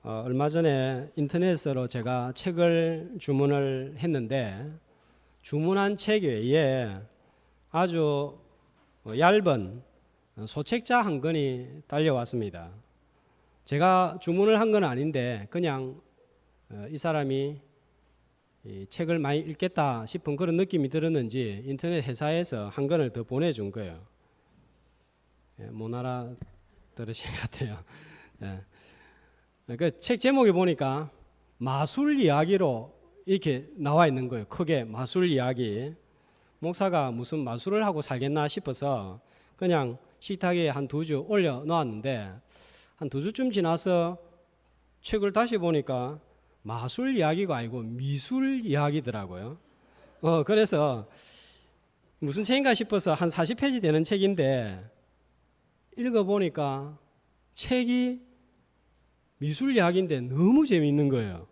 얼마 전에 인터넷으로 제가 책을 주문을 했는데 주문한 책 외에 아주 얇은 소책자 한 권이 달려왔습니다. 제가 주문을 한 건 아닌데 그냥 이 사람이 이 책을 많이 읽겠다 싶은 그런 느낌이 들었는지 인터넷 회사에서 한 권을 더 보내준 거예요. 못 알아들으신 것 같아요. 그 책 제목에 보니까 마술 이야기로 이렇게 나와 있는 거예요. 크게 마술 이야기. 목사가 무슨 마술을 하고 살겠나 싶어서 그냥 식탁에 한 2주 올려 놓았는데 한 2주쯤 지나서 책을 다시 보니까 마술 이야기가 아니고 미술 이야기더라고요. 그래서 무슨 책인가 싶어서 한 40페이지 되는 책인데 읽어보니까 책이 미술 이야기인데 너무 재미있는 거예요.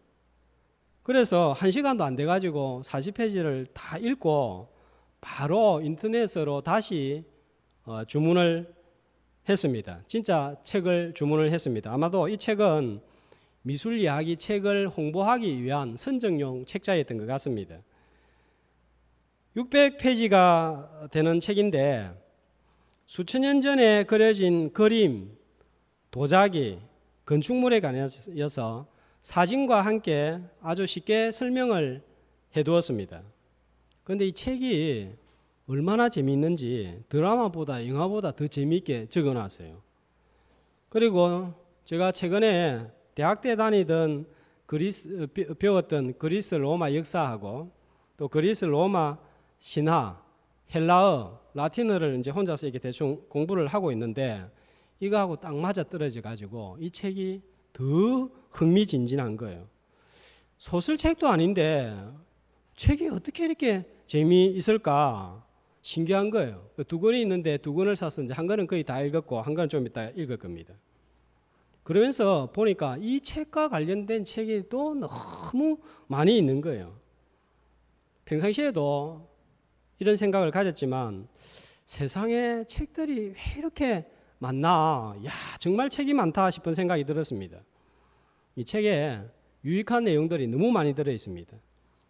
그래서 1시간도 안 돼가지고 40페이지를 다 읽고 바로 인터넷으로 다시 주문을 했습니다. 진짜 책을 주문을 했습니다. 아마도 이 책은 미술 이야기 책을 홍보하기 위한 선정용 책자였던 것 같습니다. 600페이지가 되는 책인데 수천 년 전에 그려진 그림, 도자기, 건축물에 관해서 사진과 함께 아주 쉽게 설명을 해두었습니다. 그런데 이 책이 얼마나 재미있는지 드라마보다 영화보다 더 재미있게 적어놨어요. 그리고 제가 최근에 대학 때 다니던 배웠던 그리스 로마 역사하고 또 그리스 로마 신화, 헬라어, 라틴어를 이제 혼자서 이렇게 대충 공부를 하고 있는데 이거하고 딱 맞아 떨어져 가지고 이 책이 더 흥미진진한 거예요. 소설책도 아닌데 책이 어떻게 이렇게 재미있을까 신기한 거예요. 2권이 있는데 2권을 사서 이제 한 권은 거의 다 읽었고 한 권은 좀 이따 읽을 겁니다. 그러면서 보니까 이 책과 관련된 책이 또 너무 많이 있는 거예요. 평상시에도 이런 생각을 가졌지만 세상에 책들이 왜 이렇게 많나? 야, 정말 책이 많다 싶은 생각이 들었습니다. 이 책에 유익한 내용들이 너무 많이 들어 있습니다.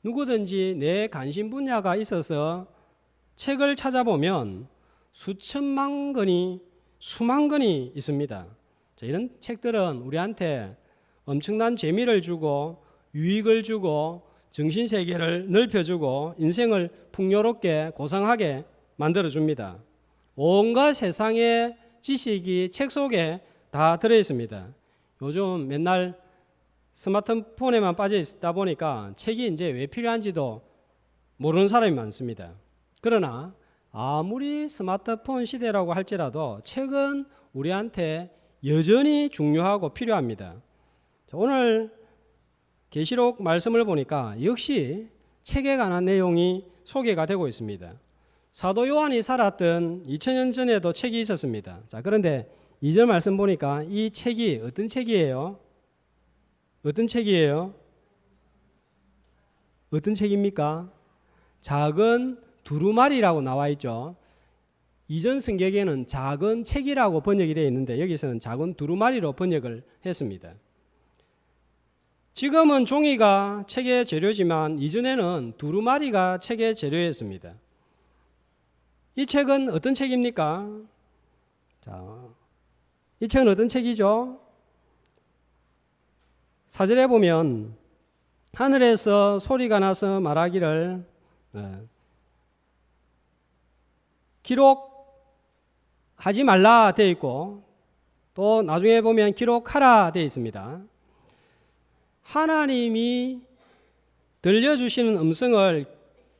누구든지 내 관심 분야가 있어서 책을 찾아보면 수천만 권이, 수만 권이 있습니다. 자, 이런 책들은 우리한테 엄청난 재미를 주고 유익을 주고 정신세계를 넓혀주고 인생을 풍요롭게 고상하게 만들어줍니다. 온갖 세상의 지식이 책 속에 다 들어있습니다. 요즘 맨날 스마트폰에만 빠져 있다 보니까 책이 이제 왜 필요한지도 모르는 사람이 많습니다. 그러나 아무리 스마트폰 시대라고 할지라도 책은 우리한테 여전히 중요하고 필요합니다. 오늘 계시록 말씀을 보니까 역시 책에 관한 내용이 소개가 되고 있습니다. 사도 요한이 살았던 2000년 전에도 책이 있었습니다. 자, 그런데 2절 말씀 보니까 이 책이 어떤 책이에요? 어떤 책이에요? 어떤 책입니까? 작은 두루마리라고 나와 있죠. 이전 성경에는 작은 책이라고 번역이 되어 있는데 여기서는 작은 두루마리로 번역을 했습니다. 지금은 종이가 책의 재료지만 이전에는 두루마리가 책의 재료였습니다. 이 책은 어떤 책입니까? 자, 이 책은 어떤 책이죠? 4절에 보면 하늘에서 소리가 나서 말하기를 기록하지 말라 되어 있고 또 나중에 보면 기록하라 되어 있습니다. 하나님이 들려주시는 음성을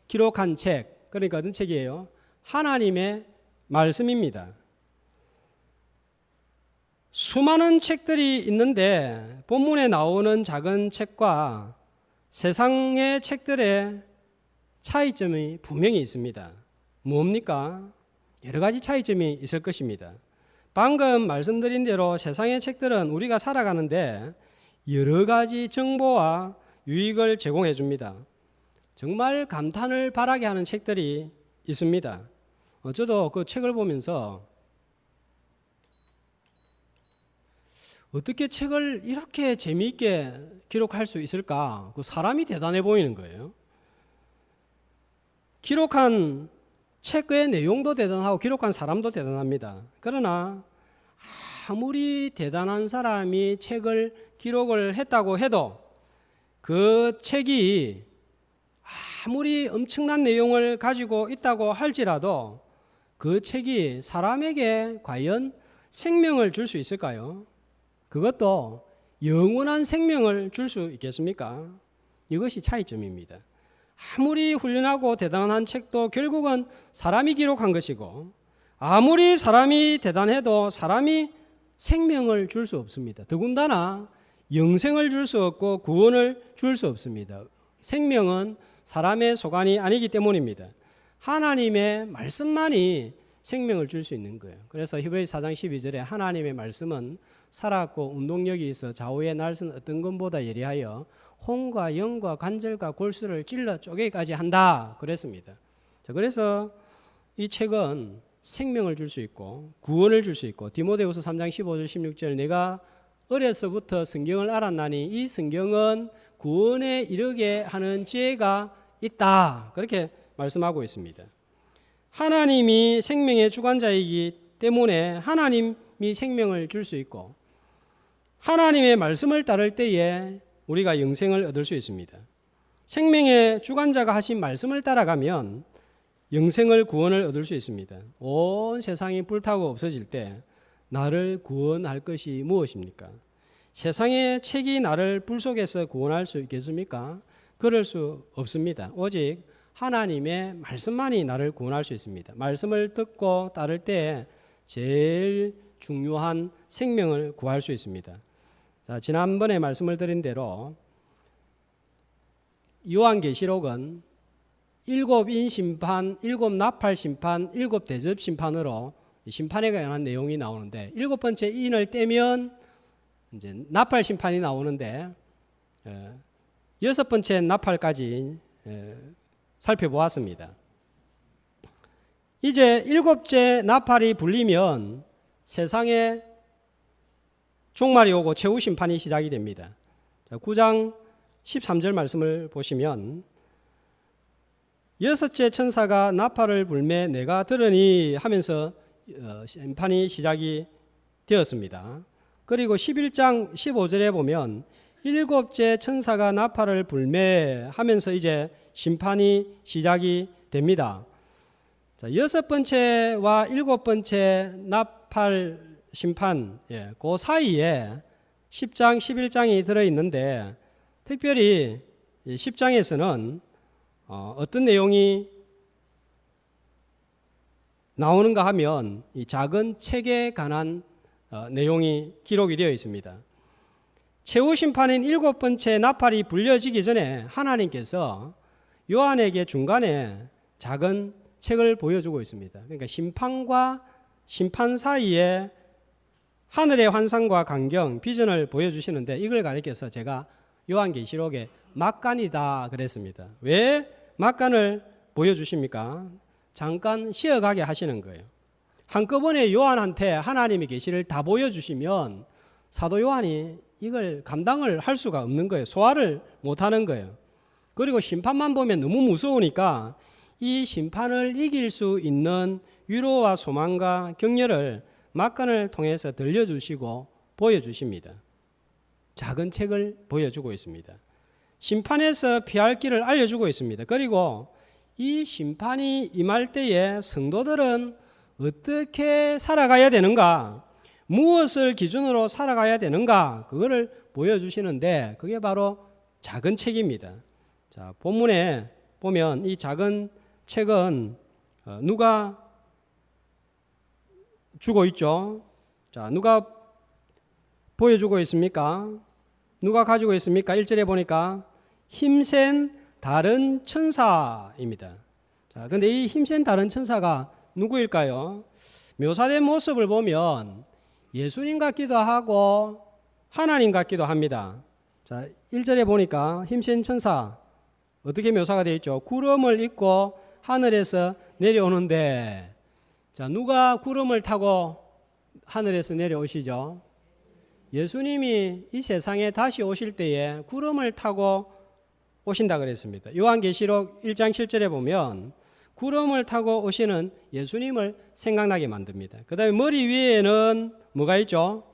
기록한 책, 그러니까 어떤 책이에요? 하나님의 말씀입니다. 수많은 책들이 있는데 본문에 나오는 작은 책과 세상의 책들의 차이점이 분명히 있습니다. 뭡니까? 여러 가지 차이점이 있을 것입니다. 방금 말씀드린 대로 세상의 책들은 우리가 살아가는데 여러 가지 정보와 유익을 제공해 줍니다. 정말 감탄을 바라게 하는 책들이 있습니다. 저도 그 책을 보면서 어떻게 책을 이렇게 재미있게 기록할 수 있을까? 그 사람이 대단해 보이는 거예요. 기록한 책의 내용도 대단하고 기록한 사람도 대단합니다. 그러나 아무리 대단한 사람이 책을 기록을 했다고 해도 그 책이 아무리 엄청난 내용을 가지고 있다고 할지라도 그 책이 사람에게 과연 생명을 줄 수 있을까요? 그것도 영원한 생명을 줄 수 있겠습니까? 이것이 차이점입니다. 아무리 훌륭하고 대단한 책도 결국은 사람이 기록한 것이고, 아무리 사람이 대단해도 사람이 생명을 줄 수 없습니다. 더군다나 영생을 줄 수 없고 구원을 줄 수 없습니다. 생명은 사람의 소관이 아니기 때문입니다. 하나님의 말씀만이 생명을 줄 수 있는 거예요. 그래서 히브리서 4장 12절에 하나님의 말씀은 살았고 운동력이 있어 좌우의 날선 어떤 것보다 예리하여 혼과 영과 관절과 골수를 찔러 쪼개기까지 한다 그랬습니다. 자, 그래서 이 책은 생명을 줄 수 있고 구원을 줄 수 있고, 디모데후서 3장 15절 16절 내가 어려서부터 성경을 알았나니 이 성경은 구원에 이르게 하는 지혜가 있다, 그렇게 말씀하고 있습니다. 하나님이 생명의 주관자이기 때문에 하나님이 생명을 줄 수 있고, 하나님의 말씀을 따를 때에 우리가 영생을 얻을 수 있습니다. 생명의 주관자가 하신 말씀을 따라가면 영생을 구원을 얻을 수 있습니다. 온 세상이 불타고 없어질 때 나를 구원할 것이 무엇입니까? 세상의 책이 나를 불 속에서 구원할 수 있겠습니까? 그럴 수 없습니다. 오직 하나님의 말씀만이 나를 구원할 수 있습니다. 말씀을 듣고 따를 때 제일 중요한 생명을 구할 수 있습니다. 자, 지난번에 말씀을 드린 대로 요한계시록은 7인 심판, 7 나팔 심판, 7 대접 심판으로 심판에 관한 내용이 나오는데, 7번째 인을 떼면 이제 나팔 심판이 나오는데 6번째 나팔까지 살펴보았습니다. 이제 7째 나팔이 불리면 세상에 종말이 오고 최후 심판이 시작이 됩니다. 9장 13절 말씀을 보시면 6째 천사가 나팔을 불매 내가 들으니 하면서 심판이 시작이 되었습니다. 그리고 11장 15절에 보면 7째 천사가 나팔을 불매 하면서 이제 심판이 시작이 됩니다. 자, 6번째와 7번째 나팔 심판, 그 사이에 10장, 11장이 들어있는데, 특별히 10장에서는 어떤 내용이 나오는가 하면 이 작은 책에 관한 내용이 기록이 되어 있습니다. 최후 심판인 7번째 나팔이 불려지기 전에 하나님께서 요한에게 중간에 작은 책을 보여주고 있습니다. 그러니까 심판과 심판 사이에 하늘의 환상과 광경, 비전을 보여주시는데, 이걸 가리켜서 제가 요한계시록의 막간이다 그랬습니다. 왜 막간을 보여주십니까? 잠깐 쉬어가게 하시는 거예요. 한꺼번에 요한한테 하나님의 계시를 다 보여주시면 사도 요한이 이걸 감당을 할 수가 없는 거예요. 소화를 못하는 거예요. 그리고 심판만 보면 너무 무서우니까 이 심판을 이길 수 있는 위로와 소망과 격려를 막간을 통해서 들려주시고 보여주십니다. 작은 책을 보여주고 있습니다. 심판에서 피할 길을 알려주고 있습니다. 그리고 이 심판이 임할 때에 성도들은 어떻게 살아가야 되는가, 무엇을 기준으로 살아가야 되는가, 그거를 보여주시는데 그게 바로 작은 책입니다. 자, 본문에 보면 이 작은 책은 누가 주고 있죠? 자, 누가 보여주고 있습니까? 누가 가지고 있습니까? 1절에 보니까 힘센 다른 천사입니다. 자, 근데 이 힘센 다른 천사가 누구일까요? 묘사된 모습을 보면 예수님 같기도 하고 하나님 같기도 합니다. 자, 1절에 보니까 힘센 천사 어떻게 묘사가 되어 있죠? 구름을 입고 하늘에서 내려오는데, 자, 누가 구름을 타고 하늘에서 내려오시죠? 예수님이 이 세상에 다시 오실 때에 구름을 타고 오신다 그랬습니다. 요한계시록 1장 7절에 보면 구름을 타고 오시는 예수님을 생각나게 만듭니다. 그 다음에 머리 위에는 뭐가 있죠?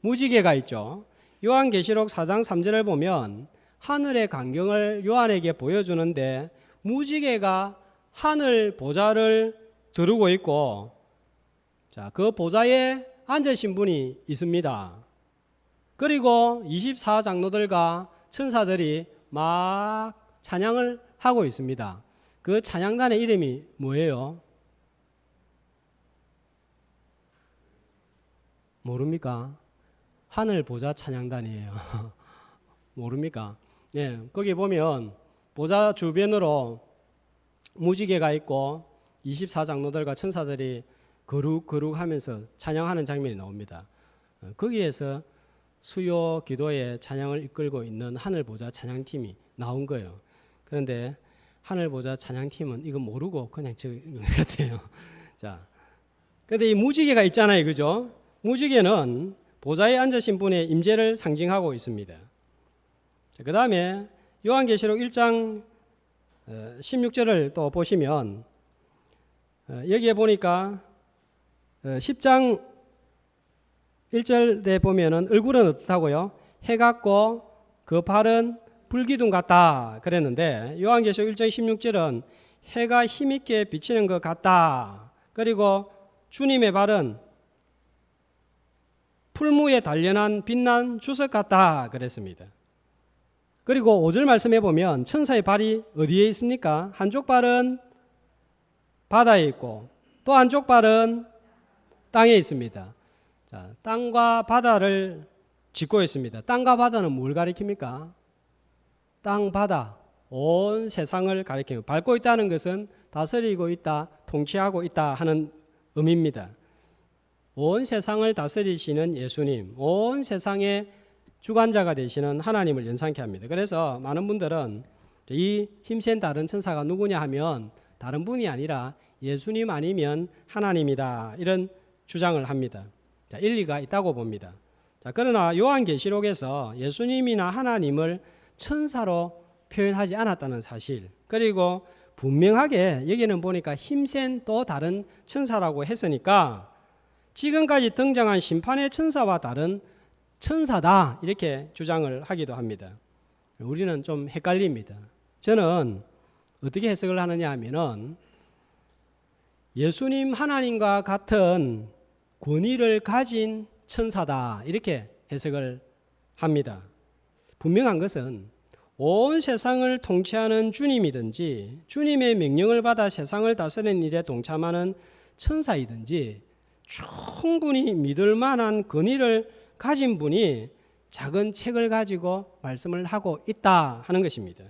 무지개가 있죠. 요한계시록 4장 3절을 보면 하늘의 광경을 요한에게 보여주는데 무지개가 하늘 보좌를 두르고 있고, 자, 그 보좌에 앉으신 분이 있습니다. 그리고 24장로들과 천사들이 막 찬양을 하고 있습니다. 그 찬양단의 이름이 뭐예요? 모릅니까? 하늘 보좌 찬양단이에요. 모릅니까? 네, 거기 보면 보좌 주변으로 무지개가 있고 24장로들과 천사들이 거룩 하면서 찬양하는 장면이 나옵니다. 거기에서 수요 기도에 찬양을 이끌고 있는 하늘보좌 찬양팀이 나온 거예요. 그런데 하늘보좌 찬양팀은 이거 모르고 그냥 적은 것 같아요. 자, 그런데 이 무지개가 있잖아요, 그죠? 무지개는 보좌에 앉으신 분의 임재를 상징하고 있습니다. 그 다음에 요한계시록 1장 16절을 또 보시면 여기에 보니까 10장 1절에 보면은 얼굴은 어떻다고요? 해 같고 그 발은 불기둥 같다 그랬는데 요한계시록 1장 16절은 해가 힘있게 비치는 것 같다. 그리고 주님의 발은 풀무에 단련한 빛난 주석 같다 그랬습니다. 그리고 5절 말씀해 보면 천사의 발이 어디에 있습니까? 한쪽 발은 바다에 있고 또 한쪽 발은 땅에 있습니다. 자, 땅과 바다를 짓고 있습니다. 땅과 바다는 뭘 가리킵니까? 땅, 바다, 온 세상을 가리킵니다. 밟고 있다는 것은 다스리고 있다, 통치하고 있다 하는 의미입니다. 온 세상을 다스리시는 예수님, 온 세상의 주관자가 되시는 하나님을 연상케 합니다. 그래서 많은 분들은 이 힘센 다른 천사가 누구냐 하면 다른 분이 아니라 예수님 아니면 하나님이다 이런 주장을 합니다. 자, 일리가 있다고 봅니다. 자, 그러나 요한계시록에서 예수님이나 하나님을 천사로 표현하지 않았다는 사실, 그리고 분명하게 여기는 보니까 힘센 또 다른 천사라고 했으니까 지금까지 등장한 심판의 천사와 다른 천사다 이렇게 주장을 하기도 합니다. 우리는 좀 헷갈립니다. 저는 어떻게 해석을 하느냐 하면은 예수님 하나님과 같은 권위를 가진 천사다 이렇게 해석을 합니다. 분명한 것은 온 세상을 통치하는 주님이든지 주님의 명령을 받아 세상을 다스리는 일에 동참하는 천사이든지 충분히 믿을 만한 권위를 가진 분이 작은 책을 가지고 말씀을 하고 있다 하는 것입니다.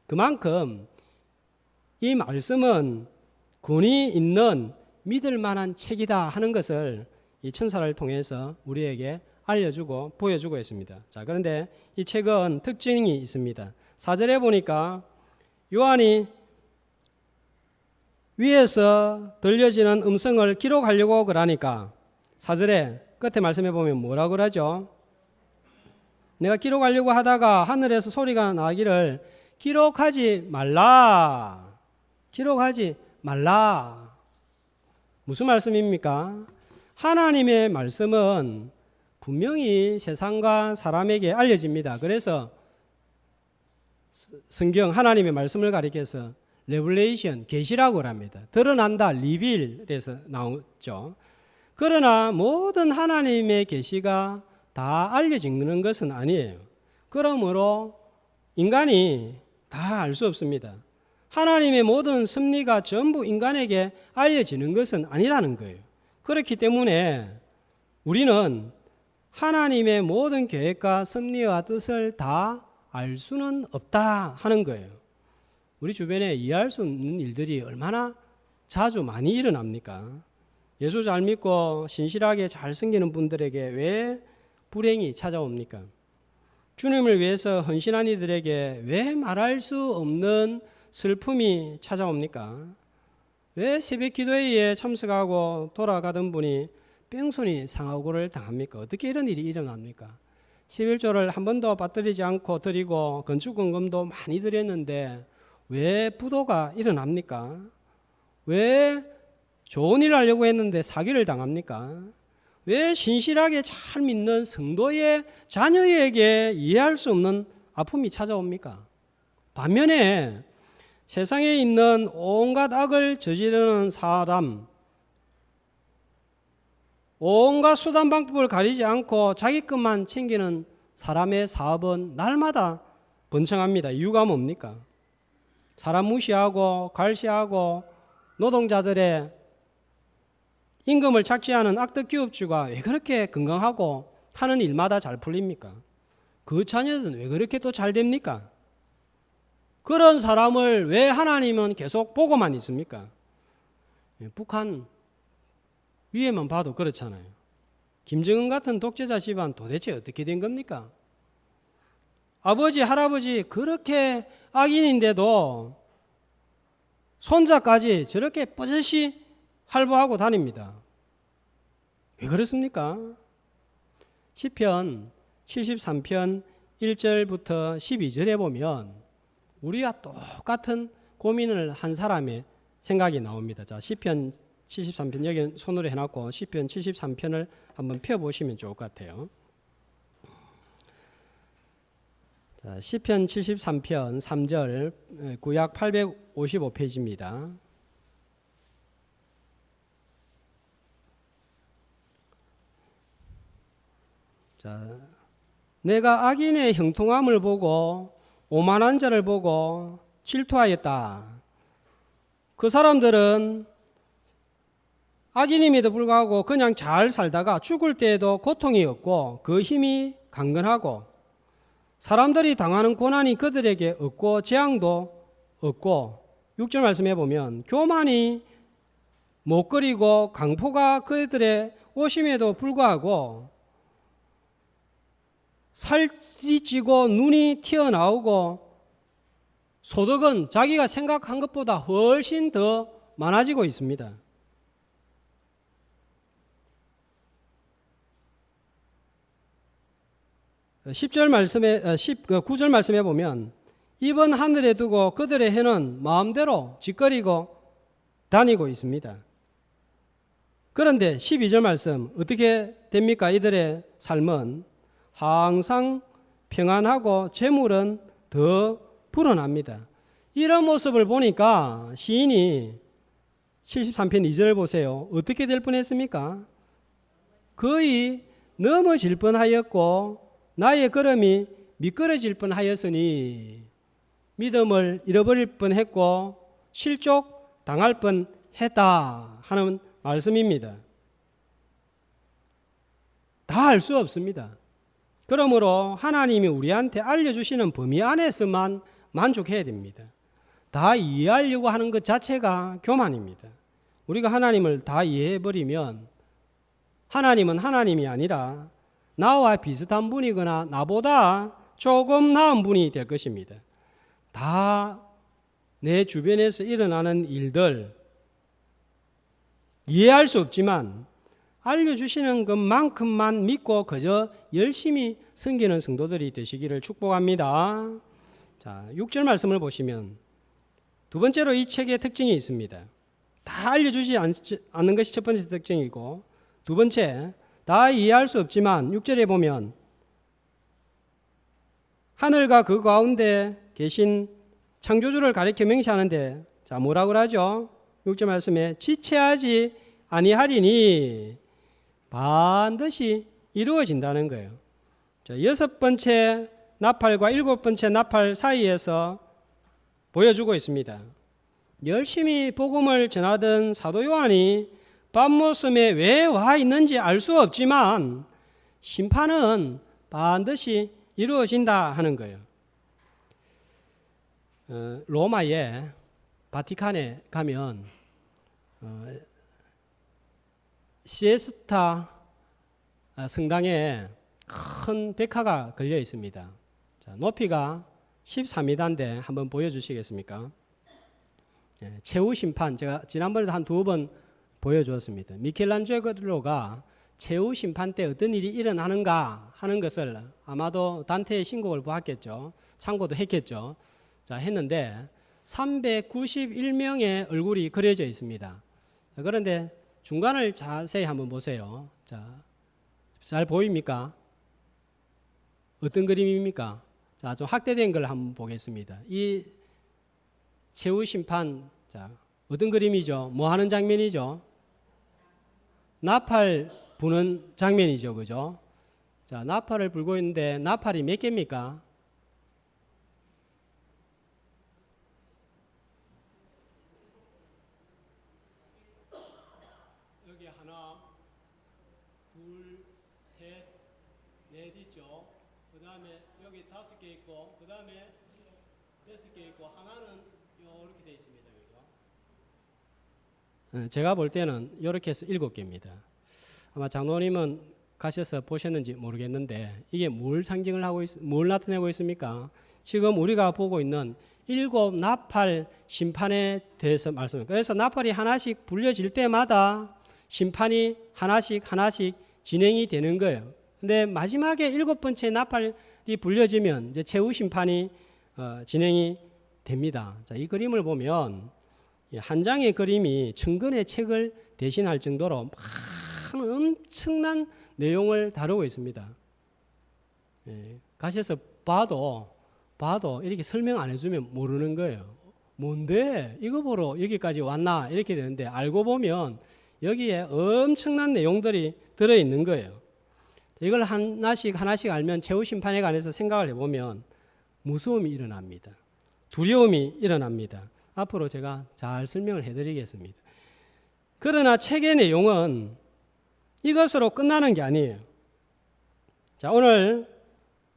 그만큼 이 말씀은 권위 있는 믿을 만한 책이다 하는 것을 이 천사를 통해서 우리에게 알려주고 보여주고 있습니다. 자, 그런데 이 책은 특징이 있습니다. 4절에 보니까 요한이 위에서 들려지는 음성을 기록하려고 그러니까 4절에 끝에 말씀해 보면 뭐라고 그러죠? 내가 기록하려고 하다가 하늘에서 소리가 나기를 기록하지 말라. 기록하지 말라. 무슨 말씀입니까? 하나님의 말씀은 분명히 세상과 사람에게 알려집니다. 그래서 성경 하나님의 말씀을 가리켜서 레블레이션, 계시라고 합니다. 드러난다, 리빌에서 나오죠. 그러나 모든 하나님의 계시가 다 알려지는 것은 아니에요. 그러므로 인간이 다 알 수 없습니다. 하나님의 모든 섭리가 전부 인간에게 알려지는 것은 아니라는 거예요. 그렇기 때문에 우리는 하나님의 모든 계획과 섭리와 뜻을 다 알 수는 없다 하는 거예요. 우리 주변에 이해할 수 없는 일들이 얼마나 자주 많이 일어납니까? 예수 잘 믿고 신실하게 잘 섬기는 분들에게 왜 불행이 찾아옵니까? 주님을 위해서 헌신한 이들에게 왜 말할 수 없는 슬픔이 찾아옵니까? 왜 새벽 기도회에 참석하고 돌아가던 분이 뺑소니 상하고를 당합니까? 어떻게 이런 일이 일어납니까? 11조를 한 번도 빠뜨리지 않고 드리고 건축원금도 많이 드렸는데 왜 부도가 일어납니까? 왜 좋은 일 하려고 했는데 사기를 당합니까? 왜 신실하게 잘 믿는 성도의 자녀에게 이해할 수 없는 아픔이 찾아옵니까? 반면에 세상에 있는 온갖 악을 저지르는 사람, 온갖 수단 방법을 가리지 않고 자기 것만 챙기는 사람의 사업은 날마다 번창합니다. 이유가 뭡니까? 사람 무시하고 갈시하고 노동자들의 임금을 착취하는 악덕 기업주가 왜 그렇게 건강하고 하는 일마다 잘 풀립니까? 그 자녀들은 왜 그렇게 또 잘 됩니까? 그런 사람을 왜 하나님은 계속 보고만 있습니까? 북한 위에만 봐도 그렇잖아요. 김정은 같은 독재자 집안 도대체 어떻게 된 겁니까? 아버지, 할아버지 그렇게 악인인데도 손자까지 저렇게 뻗어시 할보하고 다닙니다. 왜 그렇습니까? 시편 73편 1절부터 12절에 보면 우리와 똑같은 고민을 한 사람의 생각이 나옵니다. 자, 시편 73편 여기 손으로 해놨고 시편 73편을 한번 펴보시면 좋을 것 같아요. 자, 시편 73편 3절 구약 855페이지입니다. 자, 내가 악인의 형통함을 보고 오만한 자를 보고 질투하였다. 그 사람들은 악인임에도 불구하고 그냥 잘 살다가 죽을 때에도 고통이 없고 그 힘이 강건하고 사람들이 당하는 고난이 그들에게 없고 재앙도 없고 6절 말씀해 보면 교만이 못거리고 강포가 그들의 오심에도 불구하고 살이 찌고 눈이 튀어나오고 소득은 자기가 생각한 것보다 훨씬 더 많아지고 있습니다. 9절 말씀에 보면 입은 하늘에 두고 그들의 해는 마음대로 짓거리고 다니고 있습니다. 그런데 12절 말씀 어떻게 됩니까? 이들의 삶은 항상 평안하고 재물은 더 불어납니다. 이런 모습을 보니까 시인이 73편 2절 보세요. 어떻게 될 뻔했습니까? 거의 넘어질 뻔하였고 나의 걸음이 미끄러질 뻔하였으니 믿음을 잃어버릴 뻔했고 실족 당할 뻔했다 하는 말씀입니다. 다 알 수 없습니다. 그러므로 하나님이 우리한테 알려주시는 범위 안에서만 만족해야 됩니다. 다 이해하려고 하는 것 자체가 교만입니다. 우리가 하나님을 다 이해해버리면 하나님은 하나님이 아니라 나와 비슷한 분이거나 나보다 조금 나은 분이 될 것입니다. 다 내 주변에서 일어나는 일들 이해할 수 없지만 알려주시는 것만큼만 믿고 그저 열심히 섬기는 성도들이 되시기를 축복합니다. 자, 6절 말씀을 보시면 두 번째로 이 책의 특징이 있습니다. 다 알려주지 않는 것이 첫 번째 특징이고 두 번째 다 이해할 수 없지만 6절에 보면 하늘과 그 가운데 계신 창조주를 가리켜 명시하는데 자 뭐라고 그러죠? 6절 말씀에 지체하지 아니하리니 반드시 이루어진다는 거예요. 자, 6번째 나팔과 7번째 나팔 사이에서 보여주고 있습니다. 열심히 복음을 전하던 사도 요한이 밤모섬에 왜 와 있는지 알 수 없지만 심판은 반드시 이루어진다 하는 거예요. 로마의 바티칸에 가면 시에스타 성당에 큰 벽화가 걸려 있습니다. 자, 높이가 13m인데 한번 보여주시겠습니까? 최후 심판 제가 지난번에도 한 2번 보여주었습니다. 미켈란젤로가 최후 심판 때 어떤 일이 일어나는가 하는 것을 아마도 단테의 신곡을 보았겠죠. 참고도 했겠죠. 자, 했는데 391명의 얼굴이 그려져 있습니다. 자, 그런데 중간을 자세히 한번 보세요. 자, 잘 보입니까? 어떤 그림입니까? 자, 좀 확대된 걸 한번 보겠습니다. 이 최후 심판, 자, 어떤 그림이죠? 뭐 하는 장면이죠? 나팔 부는 장면이죠. 그죠? 자, 나팔을 불고 있는데 나팔이 몇 개입니까? 여기 하나, 둘, 셋, 넷 있죠. 그 다음에 여기 5개 있고, 그 다음에 6개 있고, 하나는 이렇게 되어 있습니다. 그죠? 제가 볼 때는 이렇게 해서 7개입니다. 아마 장로님은 가셔서 보셨는지 모르겠는데 이게 뭘 상징을 하고 뭘 나타내고 있습니까? 지금 우리가 보고 있는 7 나팔 심판에 대해서 말씀해요. 그래서 나팔이 하나씩 불려질 때마다 심판이 하나씩 진행이 되는 거예요. 근데 마지막에 7번째 나팔이 불려지면 이제 최후 심판이 진행이 됩니다. 자, 이 그림을 보면 한 장의 그림이 천권의 책을 대신할 정도로 엄청난 내용을 다루고 있습니다. 가셔서 봐도 이렇게 설명 안 해주면 모르는 거예요. 뭔데? 이거 보러 여기까지 왔나? 이렇게 되는데 알고 보면 여기에 엄청난 내용들이 들어있는 거예요. 이걸 하나씩 알면 최후 심판에 관해서 생각을 해보면 무서움이 일어납니다. 두려움이 일어납니다. 앞으로 제가 잘 설명을 해드리겠습니다. 그러나 책의 내용은 이것으로 끝나는 게 아니에요. 자, 오늘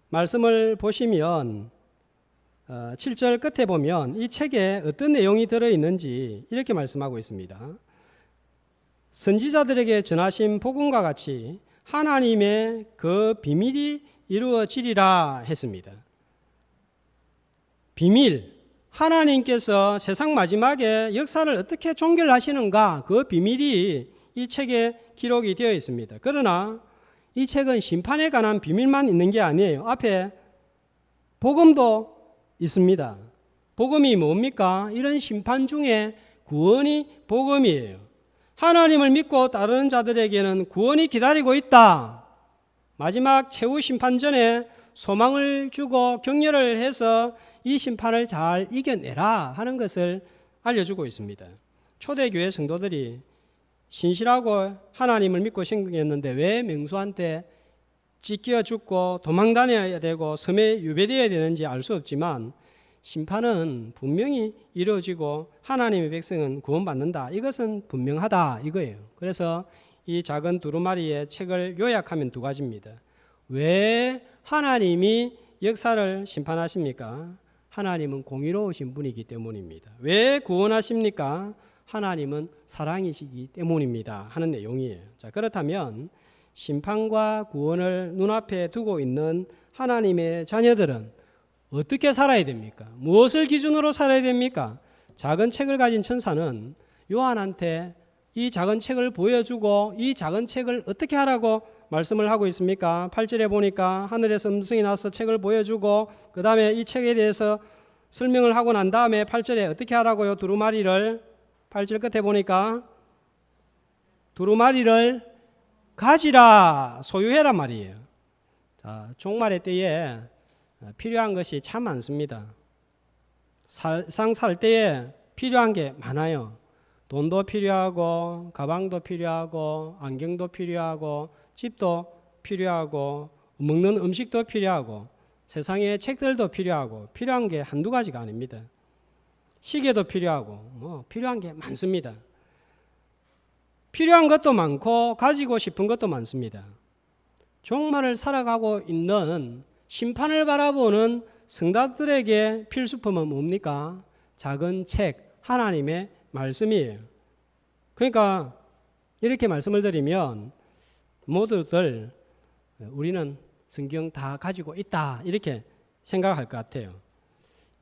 말씀을 보시면 7절 끝에 보면 이 책에 어떤 내용이 들어있는지 이렇게 말씀하고 있습니다. 선지자들에게 전하신 복음과 같이 하나님의 그 비밀이 이루어지리라 했습니다. 비밀, 하나님께서 세상 마지막에 역사를 어떻게 종결하시는가 그 비밀이 이 책에 기록이 되어 있습니다. 그러나 이 책은 심판에 관한 비밀만 있는 게 아니에요. 앞에 복음도 있습니다. 복음이 뭡니까? 이런 심판 중에 구원이 복음이에요. 하나님을 믿고 따르는 자들에게는 구원이 기다리고 있다. 마지막 최후 심판 전에 소망을 주고 격려를 해서 이 심판을 잘 이겨내라 하는 것을 알려주고 있습니다. 초대교회 성도들이 신실하고 하나님을 믿고 생겼는데 왜 맹수한테 찢겨 죽고 도망 다녀야 되고 섬에 유배되어야 되는지 알 수 없지만 심판은 분명히 이루어지고 하나님의 백성은 구원받는다. 이것은 분명하다 이거예요. 그래서 이 작은 두루마리의 책을 요약하면 2가지입니다. 왜 하나님이 역사를 심판하십니까? 하나님은 공의로우신 분이기 때문입니다. 왜 구원하십니까? 하나님은 사랑이시기 때문입니다. 하는 내용이에요. 자, 그렇다면 심판과 구원을 눈앞에 두고 있는 하나님의 자녀들은 어떻게 살아야 됩니까? 무엇을 기준으로 살아야 됩니까? 작은 책을 가진 천사는 요한한테 이 작은 책을 보여주고 이 작은 책을 어떻게 하라고 말씀을 하고 있습니까? 8절에 보니까 하늘에서 음성이 나서 책을 보여주고 그 다음에 이 책에 대해서 설명을 하고 난 다음에 8절에 어떻게 하라고요? 두루마리를 8절 끝에 보니까 두루마리를 가지라 소유해라 말이에요. 자, 종말의 때에 필요한 것이 참 많습니다. 세상 살 때에 필요한 게 많아요. 돈도 필요하고 가방도 필요하고 안경도 필요하고 집도 필요하고 먹는 음식도 필요하고 세상에 책들도 필요하고 필요한 게 한두 가지가 아닙니다. 시계도 필요하고 필요한 게 많습니다. 필요한 것도 많고 가지고 싶은 것도 많습니다. 종말을 살아가고 있는 심판을 바라보는 성도들에게 필수품은 뭡니까? 작은 책, 하나님의 말씀이에요. 그러니까 이렇게 말씀을 드리면 모두들 우리는 성경 다 가지고 있다 이렇게 생각할 것 같아요.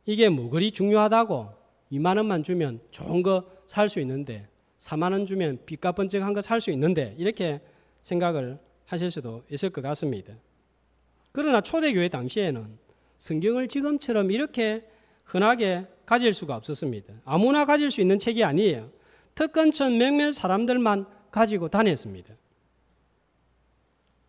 이게 뭐 그리 중요하다고 2만 원만 주면 좋은 거 살 수 있는데 4만 원 주면 빚값 번쩍한 거 살 수 있는데 이렇게 생각을 하실 수도 있을 것 같습니다. 그러나 초대교회 당시에는 성경을 지금처럼 이렇게 흔하게 가질 수가 없었습니다. 아무나 가질 수 있는 책이 아니에요. 특권층 몇몇 사람들만 가지고 다녔습니다.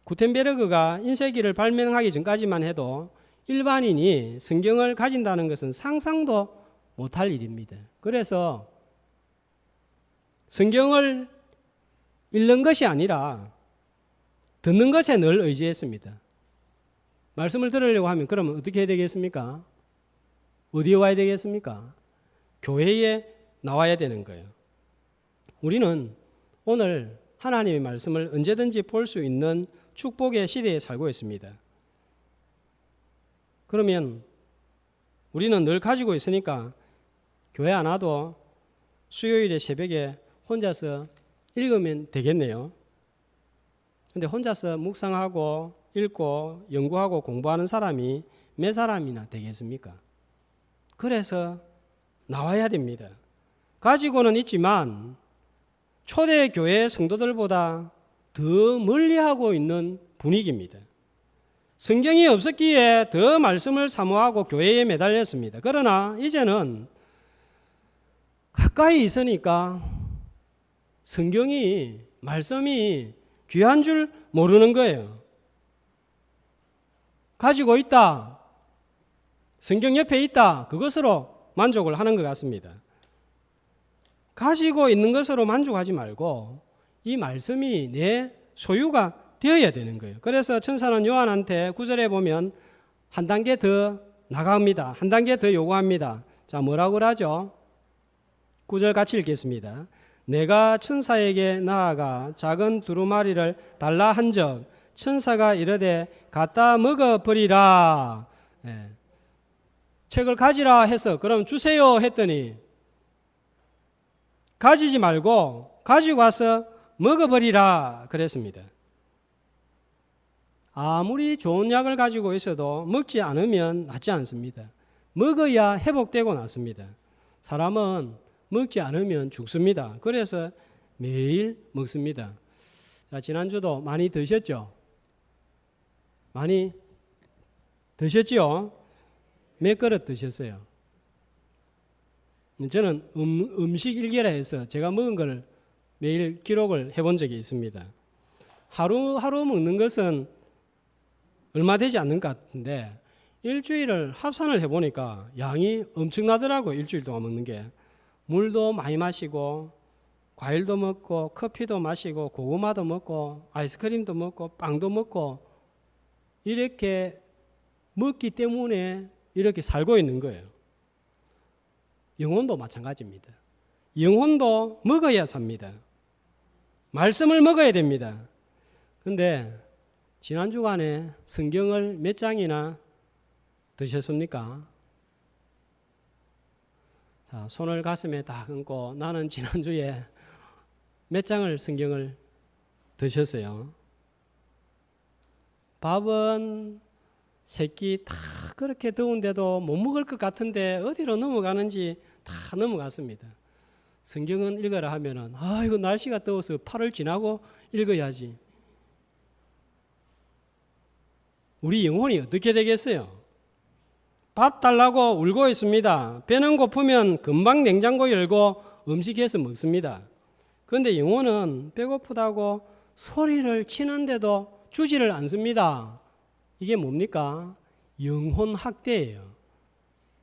구텐베르그가 인쇄기를 발명하기 전까지만 해도 일반인이 성경을 가진다는 것은 상상도 못할 일입니다. 그래서 성경을 읽는 것이 아니라 듣는 것에 늘 의지했습니다. 말씀을 들으려고 하면 그러면 어떻게 해야 되겠습니까? 어디에 와야 되겠습니까? 교회에 나와야 되는 거예요. 우리는 오늘 하나님의 말씀을 언제든지 볼 수 있는 축복의 시대에 살고 있습니다. 그러면 우리는 늘 가지고 있으니까 교회 안 와도 수요일에 새벽에 혼자서 읽으면 되겠네요. 근데 혼자서 묵상하고 읽고 연구하고 공부하는 사람이 몇 사람이나 되겠습니까? 그래서 나와야 됩니다. 가지고는 있지만 초대교회 성도들보다 더 멀리하고 있는 분위기입니다. 성경이 없었기에 더 말씀을 사모하고 교회에 매달렸습니다. 그러나 이제는 가까이 있으니까 성경이, 말씀이 귀한 줄 모르는 거예요. 가지고 있다, 성경 옆에 있다, 그것으로 만족을 하는 것 같습니다. 가지고 있는 것으로 만족하지 말고 이 말씀이 내 소유가 되어야 되는 거예요. 그래서 천사는 요한한테 9절에 보면 한 단계 더 나갑니다. 한 단계 더 요구합니다. 자, 뭐라고 하죠? 9절 같이 읽겠습니다. 내가 천사에게 나아가 작은 두루마리를 달라 한즉 천사가 이르되 갖다 먹어버리라. 책을 가지라 해서 그럼 주세요 했더니 가지지 말고 가지고 와서 먹어버리라 그랬습니다. 아무리 좋은 약을 가지고 있어도 먹지 않으면 낫지 않습니다. 먹어야 회복되고 낫습니다. 사람은 먹지 않으면 죽습니다. 그래서 매일 먹습니다. 자, 지난주도 많이 드셨죠? 많이 드셨지요? 몇 그릇 드셨어요? 저는 음식 일기라 해서 제가 먹은 걸 매일 기록을 해본 적이 있습니다. 하루 먹는 것은 얼마 되지 않는 것 같은데 일주일을 합산을 해보니까 양이 엄청나더라고요. 일주일 동안 먹는 게. 물도 많이 마시고 과일도 먹고 커피도 마시고 고구마도 먹고 아이스크림도 먹고 빵도 먹고 이렇게 먹기 때문에 이렇게 살고 있는 거예요. 영혼도 마찬가지입니다. 영혼도 먹어야 삽니다. 말씀을 먹어야 됩니다. 그런데 지난 주간에 성경을 몇 장이나 드셨습니까? 자, 손을 가슴에 딱 얹고 나는 지난주에 몇 장을 성경을 드셨어요? 밥은 새끼 다 그렇게 더운데도 못 먹을 것 같은데 어디로 넘어가는지 다 넘어갔습니다. 성경은 읽어라 하면은 이거 날씨가 더워서 8월 지나고 읽어야지. 우리 영혼이 어떻게 되겠어요? 밥 달라고 울고 있습니다. 배는 고프면 금방 냉장고 열고 음식해서 먹습니다. 그런데 영혼은 배고프다고 소리를 치는데도 주지를 않습니다. 이게 뭡니까? 영혼 학대예요.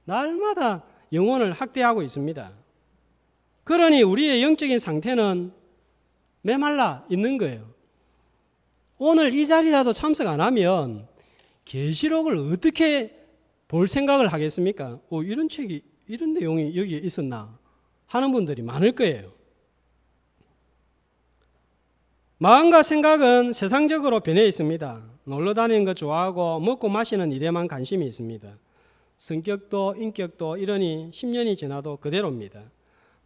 날마다 영혼을 학대하고 있습니다. 그러니 우리의 영적인 상태는 메말라 있는 거예요. 오늘 이 자리라도 참석 안 하면 계시록을 어떻게 볼 생각을 하겠습니까? 이런 책이, 이런 내용이 여기에 있었나 하는 분들이 많을 거예요. 마음과 생각은 세상적으로 변해 있습니다. 놀러 다니는 거 좋아하고 먹고 마시는 일에만 관심이 있습니다. 성격도 인격도 이러니 10년이 지나도 그대로입니다.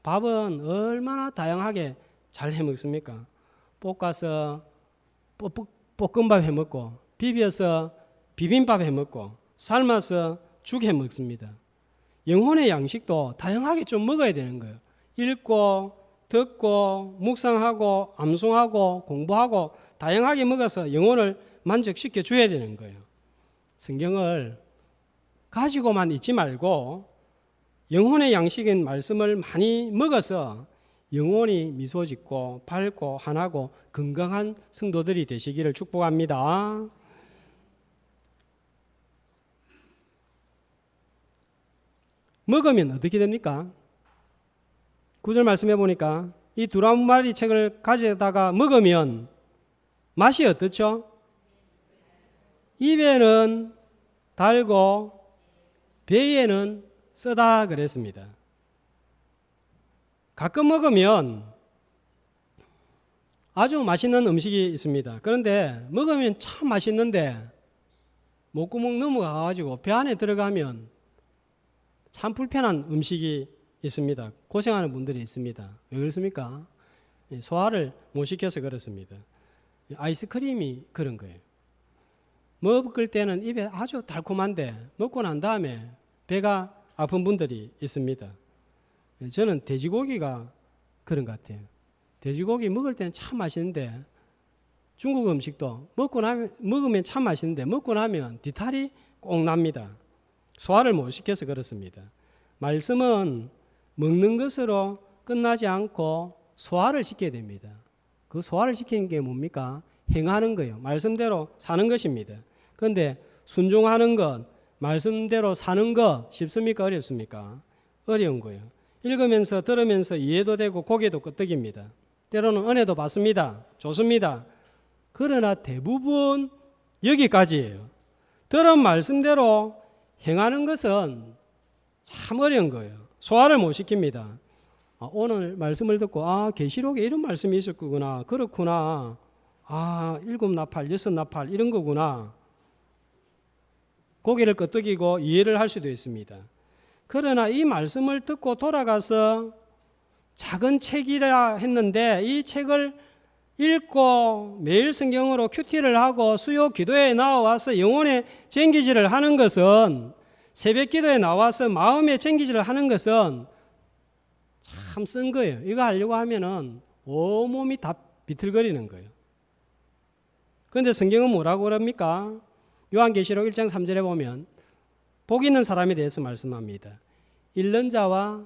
밥은 얼마나 다양하게 잘 해먹습니까? 볶아서 볶음밥 해먹고 비벼서 비빔밥 해먹고 삶아서 죽 해먹습니다. 영혼의 양식도 다양하게 좀 먹어야 되는 거예요. 읽고 듣고 묵상하고 암송하고 공부하고 다양하게 먹어서 영혼을 만족시켜 줘야 되는 거예요. 성경을 가지고만 있지 말고 영혼의 양식인 말씀을 많이 먹어서 영혼이 미소 짓고 밝고 환하고 건강한 성도들이 되시기를 축복합니다. 먹으면 어떻게 됩니까? 9절 말씀해 보니까 이 두루마리 책을 가져다가 먹으면 맛이 어떻죠? 입에는 달고 배에는 쓰다 그랬습니다. 가끔 먹으면 아주 맛있는 음식이 있습니다. 그런데 먹으면 참 맛있는데 목구멍 넘어가가지고 배 안에 들어가면 참 불편한 음식이 있습니다. 고생하는 분들이 있습니다. 왜 그렇습니까? 소화를 못 시켜서 그렇습니다. 아이스크림이 그런 거예요. 먹을 때는 입에 아주 달콤한데 먹고 난 다음에 배가 아픈 분들이 있습니다. 저는 돼지고기가 그런 것 같아요. 돼지고기 먹을 때는 참 맛있는데 중국 음식도 먹으면 참 맛있는데 먹고 나면 뒤탈이 꼭 납니다. 소화를 못 시켜서 그렇습니다. 말씀은 먹는 것으로 끝나지 않고 소화를 시켜야 됩니다. 그 소화를 시키는 게 뭡니까? 행하는 거예요. 말씀대로 사는 것입니다. 그런데 순종하는 것, 말씀대로 사는 것 쉽습니까? 어렵습니까? 어려운 거예요. 읽으면서 들으면서 이해도 되고 고개도 끄덕입니다. 때로는 은혜도 받습니다. 좋습니다. 그러나 대부분 여기까지예요. 들은 말씀대로 행하는 것은 참 어려운 거예요. 소화를 못 시킵니다. 오늘 말씀을 듣고 계시록에 이런 말씀이 있을 거구나. 그렇구나. 7나팔, 6나팔 이런 거구나. 고개를 끄덕이고 이해를 할 수도 있습니다. 그러나 이 말씀을 듣고 돌아가서 작은 책이라 했는데 이 책을 읽고 매일 성경으로 큐티를 하고 수요 기도에 나와서 영혼의 쟁기질을 하는 것은 새벽 기도에 나와서 마음의 쟁기질을 하는 것은 참 쓴 거예요. 이거 하려고 하면은 온몸이 다 비틀거리는 거예요. 그런데 성경은 뭐라고 그럽니까? 요한계시록 1장 3절에 보면 복 있는 사람에 대해서 말씀합니다. 읽는 자와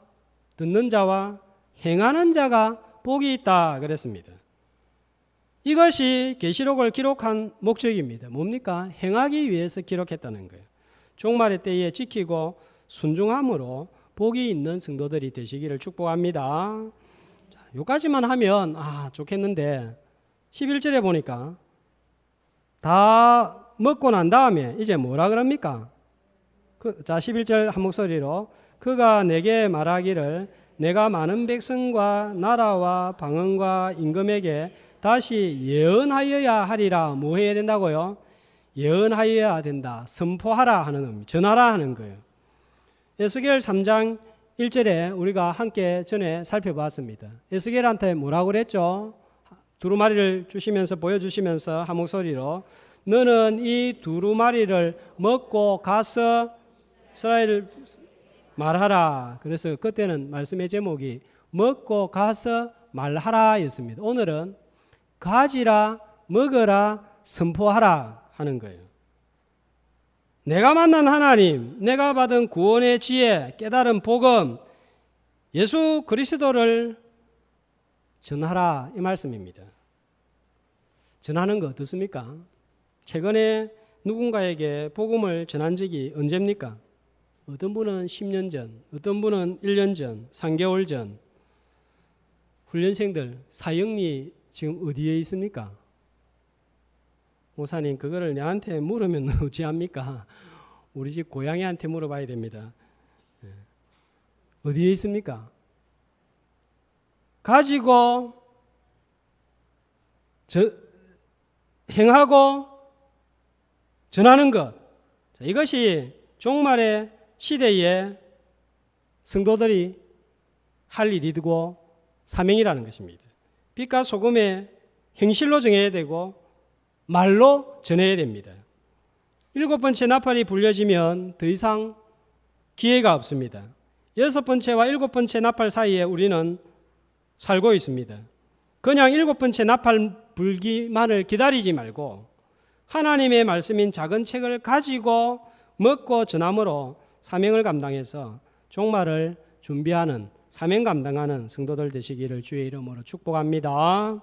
듣는 자와 행하는 자가 복이 있다 그랬습니다. 이것이 계시록을 기록한 목적입니다. 뭡니까? 행하기 위해서 기록했다는 거예요. 종말의 때에 지키고 순종함으로 복이 있는 성도들이 되시기를 축복합니다. 여기까지만 하면 좋겠는데 11절에 보니까 다 먹고 난 다음에 이제 뭐라 그럽니까? 11절 한 목소리로 그가 내게 말하기를 내가 많은 백성과 나라와 방언과 임금에게 다시 예언하여야 하리라. 뭐 해야 된다고요? 예언하여야 된다. 선포하라 하는 의미, 전하라 하는 거예요. 에스겔 3장 1절에 우리가 함께 전에 살펴봤습니다. 에스겔한테 뭐라고 그랬죠? 두루마리를 주시면서 보여주시면서 한 목소리로 너는 이 두루마리를 먹고 가서 이스라엘 말하라. 그래서 그때는 말씀의 제목이 먹고 가서 말하라 였습니다. 오늘은 가지라, 먹어라, 선포하라 하는 거예요. 내가 만난 하나님, 내가 받은 구원의 지혜, 깨달은 복음, 예수 그리스도를 전하라 이 말씀입니다. 전하는 거 어떻습니까? 최근에 누군가에게 복음을 전한 적이 언제입니까? 어떤 분은 10년 전, 어떤 분은 1년 전, 3개월 전. 훈련생들 사형리 지금 어디에 있습니까? 목사님 그거를 내한테 물으면 어찌합니까? 우리 집 고양이한테 물어봐야 됩니다. 어디에 있습니까? 가지고 행하고 전하는 것. 이것이 종말의 시대에 성도들이 할 일이고 사명이라는 것입니다. 빛과 소금의 행실로 정해야 되고 말로 전해야 됩니다. 7번째 나팔이 불려지면 더 이상 기회가 없습니다. 6번째와 7번째 나팔 사이에 우리는 살고 있습니다. 그냥 7번째 나팔 불기만을 기다리지 말고 하나님의 말씀인 작은 책을 가지고 먹고 전함으로 사명을 감당해서 종말을 준비하는 사명 감당하는 성도들 되시기를 주의 이름으로 축복합니다.